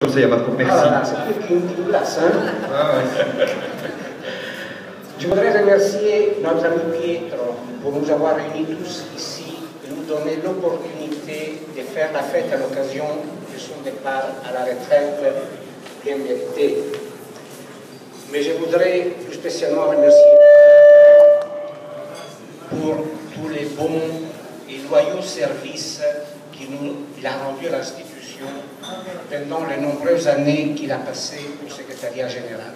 Comme ça, il n'y a pas trop de merci. Ah là, c'est plus qu'une glace, hein. Ah, ouais. Je voudrais remercier notre ami Pietro pour nous avoir réunis tous ici et nous donner l'opportunité de faire la fête à l'occasion de son départ à la retraite bien méritée. Mais je voudrais plus spécialement remercier pour tous les bons et loyaux services qu'il a rendus à l'institution pendant les nombreuses années qu'il a passées au secrétariat général.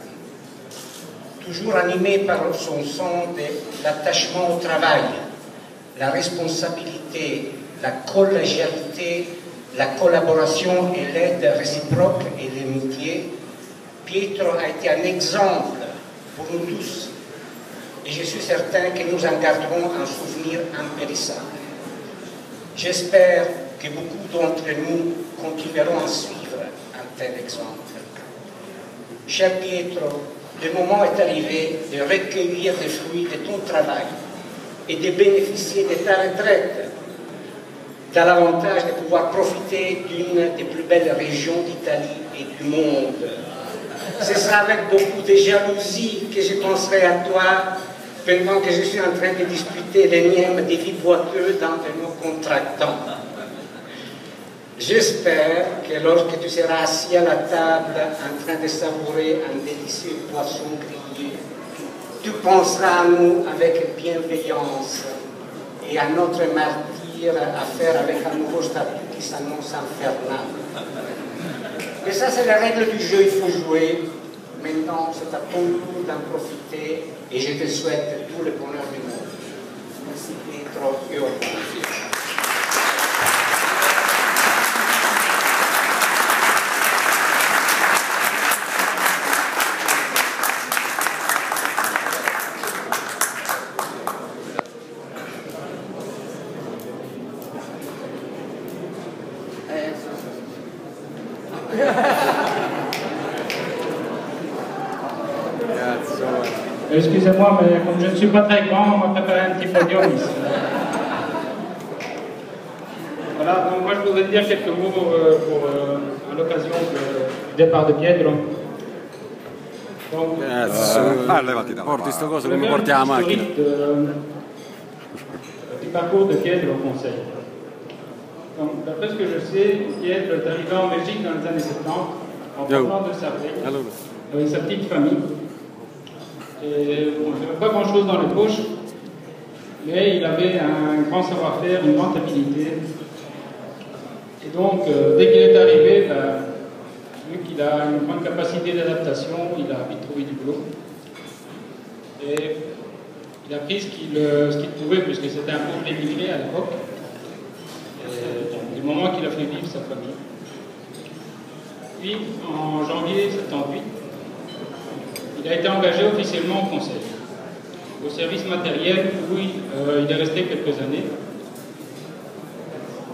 Toujours animé par son sens de l'attachement au travail, la responsabilité, la collégialité, la collaboration et l'aide réciproque et l'amitié, Pietro a été un exemple pour nous tous et je suis certain que nous en garderons un souvenir impérissable. J'espère que beaucoup d'entre nous continueront à suivre un tel exemple. Cher Pietro, le moment est arrivé de recueillir les fruits de ton travail et de bénéficier de ta retraite, dans l'avantage de pouvoir profiter d'une des plus belles régions d'Italie et du monde. Ce sera avec beaucoup de jalousie que je penserai à toi pendant que je suis en train de disputer l'énième défi boiteux d'un de nos contractants. J'espère que lorsque tu seras assis à la table en train de savourer un délicieux poisson grillé, tu penseras à nous avec bienveillance et à notre martyr à faire avec un nouveau statut qui s'annonce infernal. Mais ça, c'est la règle du jeu, il faut jouer. Maintenant, c'est à ton tour d'en profiter et je te souhaite tout le bonheur du monde. Merci Pietro et au revoir. Excusez-moi, mais comme je ne suis pas très grand, on m'a préparé un petit podium ici. Voilà, donc moi je voudrais dire quelques mots à l'occasion du départ de Pietro. Donc, porti questa cosa come porti la macchina. Du parcours de Pietro au Conseil. Donc, d'après ce que je sais, Pietro est arrivé en Belgique dans les années 70, en provenant de Sardaigne, avec sa petite famille. Et bon, il n'avait pas grand-chose dans les poches, mais il avait un grand savoir-faire, une grande habilité. Et donc, dès qu'il est arrivé, vu qu'il a une grande capacité d'adaptation, il a vite trouvé du boulot. Et il a pris ce qu'il pouvait, puisque c'était un pauvre émigré à l'époque, du moment qu'il a fait vivre sa famille. Puis, en janvier 78, il a été engagé officiellement au Conseil, au service matériel où il est resté quelques années.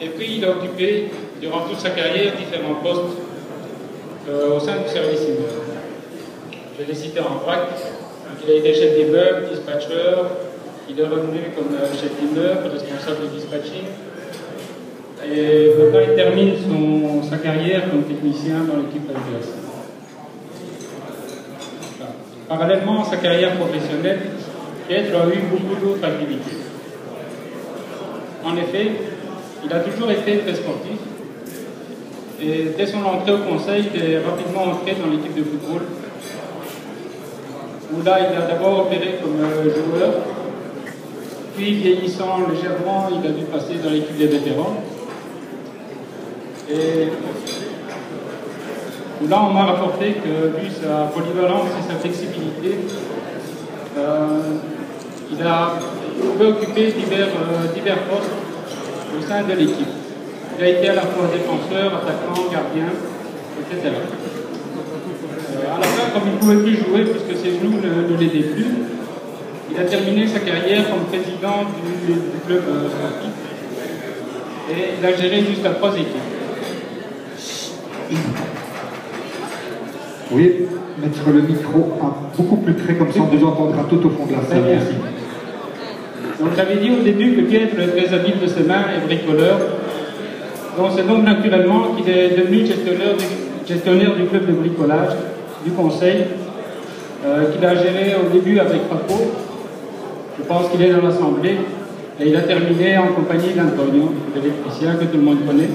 Et puis il a occupé durant toute sa carrière différents postes au sein du service immeuble. Je l'ai cité en vrac, il a été chef d'immeuble, dispatcher, il est revenu comme chef d'immeuble, responsable de dispatching. Et maintenant il termine sa carrière comme technicien dans l'équipe AWS. Parallèlement à sa carrière professionnelle, Pietro a eu beaucoup d'autres activités. En effet, il a toujours été très sportif et dès son entrée au Conseil, il est rapidement entré dans l'équipe de football où là, il a d'abord opéré comme joueur, puis vieillissant légèrement, il a dû passer dans l'équipe des vétérans. Et là, on m'a rapporté que, vu sa polyvalence et sa flexibilité, il pouvait occuper divers postes au sein de l'équipe. Il a été à la fois défenseur, attaquant, gardien, etc. À la fin, comme il ne pouvait plus jouer, puisque ses genoux ne l'aidaient plus, il a terminé sa carrière comme président du club sportif. Et il a géré jusqu'à 3 équipes. Oui, mettre le micro beaucoup plus près, comme ça on vous entendra tout au fond de la salle. Merci. Donc j'avais dit au début que Pietro est très habile de ses mains et bricoleur. Donc c'est donc naturellement qu'il est devenu gestionnaire gestionnaire du club de bricolage du conseil, qu'il a géré au début avec Paco. Je pense qu'il est dans l'assemblée. Et il a terminé en compagnie d'Antonio, l'électricien que tout le monde connaît.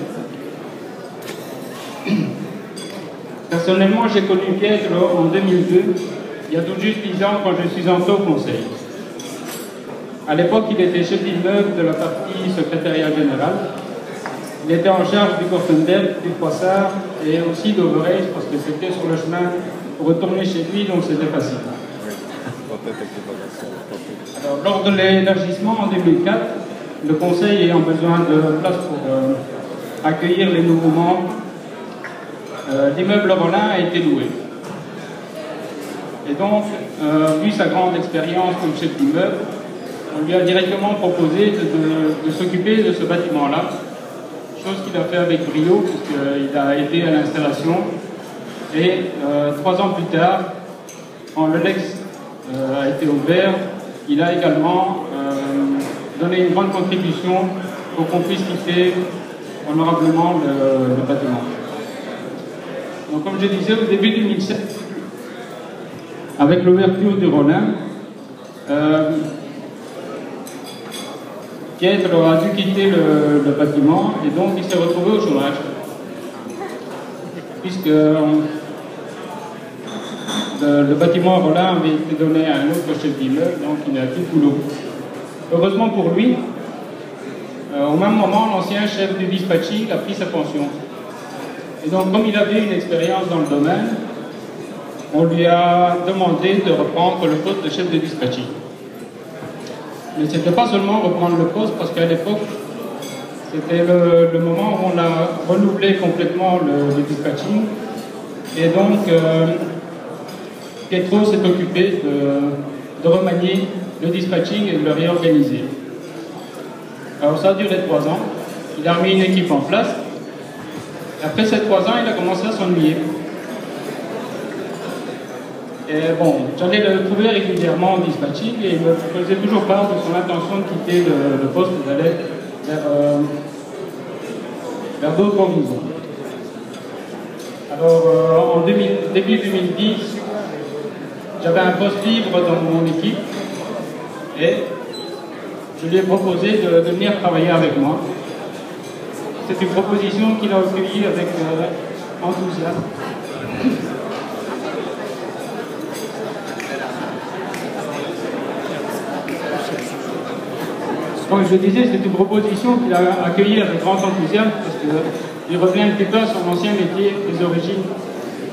Personnellement, j'ai connu Pietro en 2002, il y a tout juste 10 ans quand je suis entré au conseil. À l'époque, il était chef d'immeuble de la partie secrétariat général. Il était en charge du Kortenberg, du Poissard et aussi d'Overeis parce que c'était sur le chemin pour retourner chez lui, donc c'était facile. Alors, lors de l'élargissement en 2004, le conseil ayant besoin de place pour accueillir les nouveaux membres, l'immeuble Rollin a été loué. Et donc, vu sa grande expérience comme chef d'immeuble, on lui a directement proposé de s'occuper de ce bâtiment-là, chose qu'il a fait avec brio, puisqu'il a aidé à l'installation. Et 3 ans plus tard, quand le Lex a été ouvert, il a également donné une grande contribution pour qu'on puisse quitter honorablement le bâtiment. Donc, comme je disais, au début 2007, avec l'ouverture du Rollin, Pietro a dû quitter le bâtiment et donc il s'est retrouvé au chômage. Puisque le bâtiment Rollin avait été donné à un autre chef d'immeuble, donc il n'a plus de boulot. Heureusement pour lui, au même moment, l'ancien chef du dispatching a pris sa pension. Et donc, comme il avait une expérience dans le domaine, on lui a demandé de reprendre le poste de chef de dispatching. Mais ce n'était pas seulement reprendre le poste, parce qu'à l'époque, c'était le moment où on a renouvelé complètement le dispatching. Et donc, Pietro s'est occupé de remanier le dispatching et de le réorganiser. Alors ça a duré 3 ans. Il a remis une équipe en place. Après ces 3 ans, il a commencé à s'ennuyer. Et bon, j'allais le trouver régulièrement en dispatching et il me faisait toujours part de son intention de quitter le poste et d'aller vers d'autres horizons. Alors, en début 2010, j'avais un poste libre dans mon équipe et je lui ai proposé de venir travailler avec moi. C'est une proposition qu'il a accueillie avec enthousiasme. Comme je disais, c'est une proposition qu'il a accueillie avec grand enthousiasme parce qu'il revient un petit peu à son ancien métier, des origines,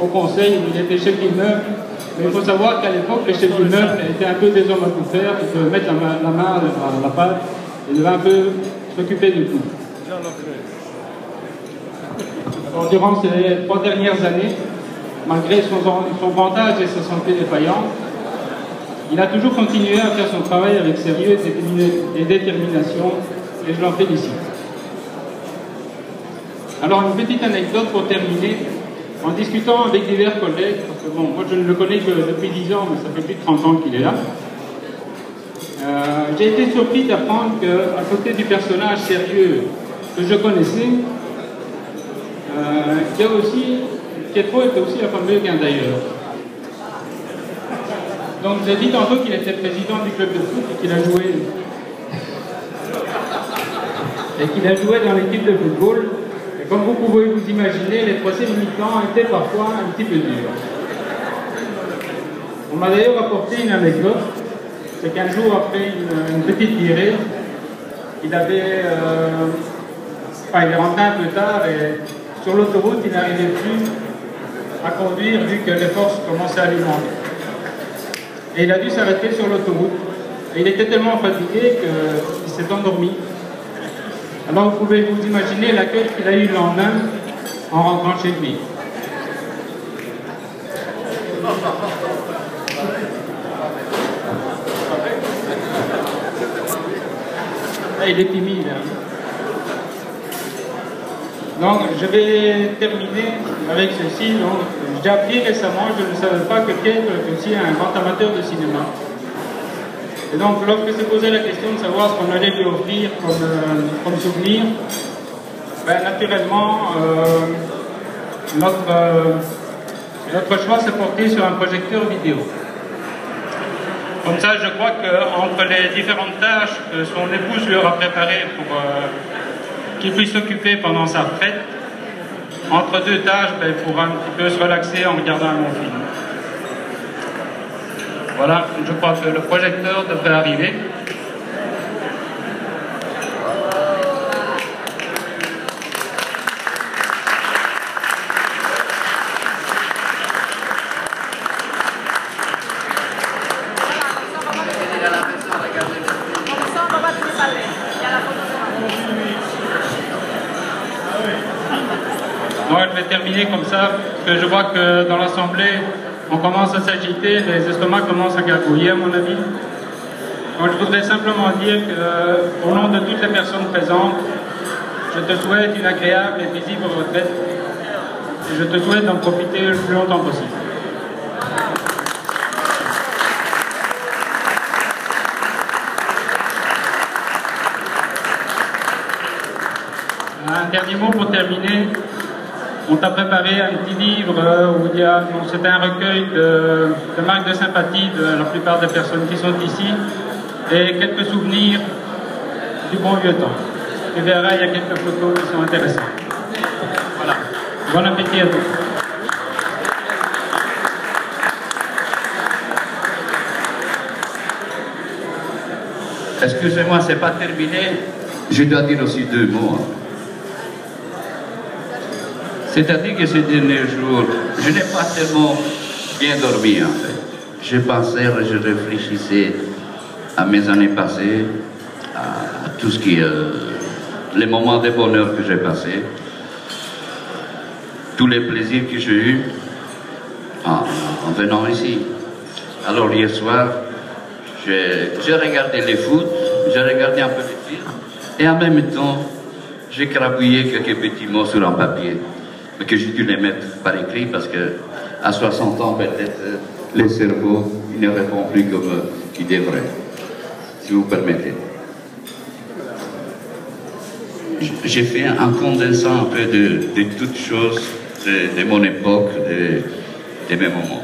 au conseil où il était chef d'immeuble. Mais il faut savoir qu'à l'époque, les chefs d'immeuble étaient un peu des hommes à tout faire, ils devaient mettre la main à la pâte, ils devaient un peu s'occuper de tout. Alors, durant ces 3 dernières années, malgré son grand âge et sa santé défaillante, il a toujours continué à faire son travail avec sérieux et détermination, et je l'en félicite. Alors, une petite anecdote pour terminer. En discutant avec divers collègues, parce que bon, moi je ne le connais que depuis 10 ans, mais ça fait plus de 30 ans qu'il est là, j'ai été surpris d'apprendre qu'à côté du personnage sérieux que je connaissais, il y a aussi, Pietro était aussi un fameux guindailleur. Donc j'ai dit tantôt qu'il était président du club de foot et qu'il a joué dans l'équipe de football. Et comme vous pouvez vous imaginer, les troisièmes mi-temps étaient parfois un petit peu durs. On m'a d'ailleurs apporté une anecdote, c'est qu'un jour après une petite tirée, il est rentré un peu tard et sur l'autoroute il n'arrivait plus à conduire vu que les forces commençaient à lui manquer. Et il a dû s'arrêter sur l'autoroute. Et il était tellement fatigué qu'il s'est endormi. Alors vous pouvez vous imaginer l'accueil qu'il a eu le lendemain en rentrant chez lui. Ah, il est timide. Hein. Donc je vais terminer avec ceci. J'ai appris récemment, je ne savais pas que Pietro est aussi un grand amateur de cinéma. Et donc, lorsque s'est posé la question de savoir ce qu'on allait lui offrir comme souvenir, ben, naturellement, notre choix s'est porté sur un projecteur vidéo. Comme ça, je crois qu'entre les différentes tâches que son épouse lui aura préparées pour qu'il puisse s'occuper pendant sa retraite, entre deux tâches, il pourra un petit peu se relaxer en regardant un bon film. Voilà, je crois que le projecteur devrait arriver. Donc je vais terminer comme ça, parce que je vois que dans l'Assemblée, on commence à s'agiter, les estomacs commencent à gargouiller à mon avis. Donc je voudrais simplement dire qu'au nom de toutes les personnes présentes, je te souhaite une agréable et paisible retraite et je te souhaite d'en profiter le plus longtemps possible. Un dernier mot pour terminer. On t'a préparé un petit livre où il y a, c'est un recueil de marques de sympathie de la plupart des personnes qui sont ici et quelques souvenirs du bon vieux temps. Tu verras, il y a quelques photos qui sont intéressantes. Voilà. Bon appétit à tous. Excusez-moi, c'est pas terminé. Je dois dire aussi deux mots. C'est-à-dire que ces derniers jours, je n'ai pas tellement bien dormi en fait. Je pensais, je réfléchissais à mes années passées, à tout ce qui les moments de bonheur que j'ai passés, tous les plaisirs que j'ai eus en venant ici. Alors hier soir, j'ai regardé les foot, j'ai regardé un peu les films, et en même temps, j'ai crabouillé quelques petits mots sur un papier. Mais que j'ai dû les mettre par écrit parce que à 60 ans peut-être le cerveau il ne répond plus comme il devrait, si vous permettez. J'ai fait un condensant un peu de toutes choses de mon époque, de mes moments.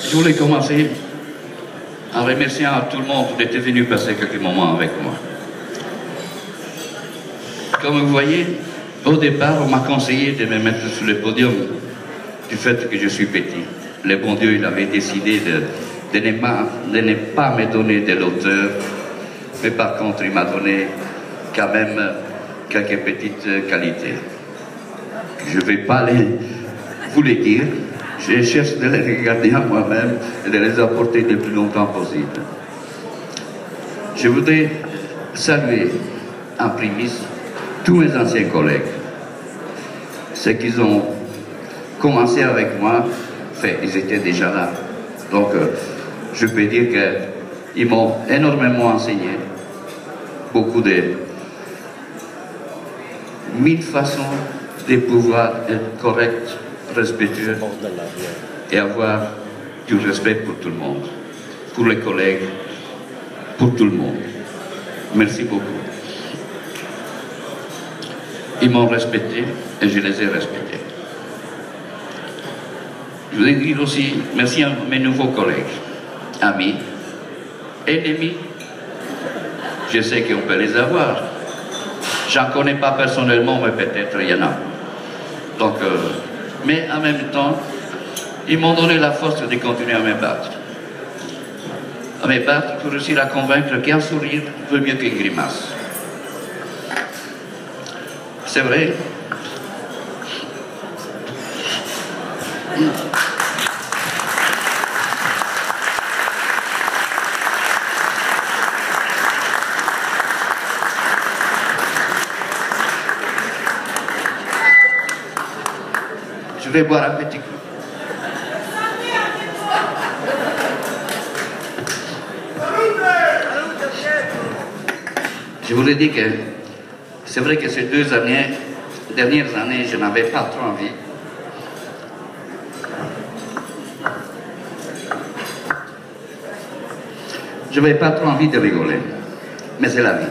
Je voulais commencer en remerciant à tout le monde d'être venu passer quelques moments avec moi. Comme vous voyez, au départ, on m'a conseillé de me mettre sur le podium du fait que je suis petit. Le bon Dieu, il avait décidé de ne pas me donner de l'auteur, mais par contre, il m'a donné quand même quelques petites qualités. Je ne vais pas vous les dire. Je cherche de les regarder en moi-même et de les apporter le plus longtemps possible. Je voudrais saluer en prémisse tous mes anciens collègues. Ceux qui ont commencé avec moi, enfin, ils étaient déjà là. Donc, je peux dire qu'ils m'ont énormément enseigné beaucoup de 1000 façons de pouvoir être correct, respectueux et avoir du respect pour tout le monde, pour les collègues, pour tout le monde. Merci beaucoup. Ils m'ont respecté et je les ai respectés. Je voudrais dire aussi merci à mes nouveaux collègues, amis, ennemis. Je sais qu'on peut les avoir. J'en connais pas personnellement, mais peut-être il y en a. Donc, mais en même temps, ils m'ont donné la force de continuer à me battre. À me battre pour réussir à convaincre qu'un sourire vaut mieux qu'une grimace. C'est vrai. Je vais boire un petit coup. Je voulais dire que c'est vrai que ces dernières années, je n'avais pas trop envie. Je n'avais pas trop envie de rigoler. mais c'est la vie.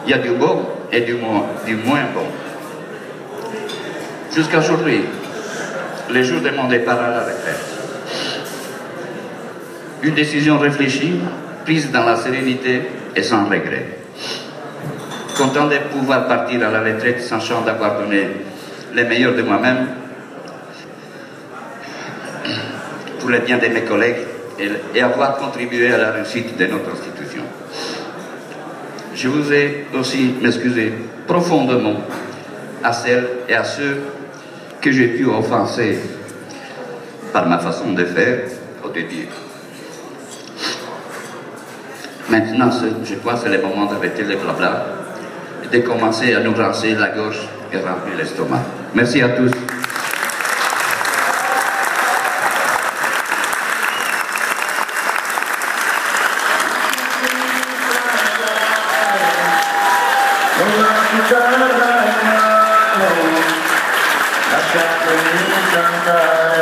Il y a du bon et du moins bon. Jusqu'à aujourd'hui, les jours de mon départ à la retraite, une décision réfléchie, prise dans la sérénité et sans regret. Content de pouvoir partir à la retraite, sachant d'avoir donné le meilleur de moi-même pour le bien de mes collègues et avoir contribué à la réussite de notre institution. Je vous ai aussi m'excuser profondément à celles et à ceux que j'ai pu offenser par ma façon de faire ou de dire. Maintenant, je crois que c'est le moment d'arrêter les blabla et de commencer à nous rincer la gorge et remplir l'estomac. Merci à tous. La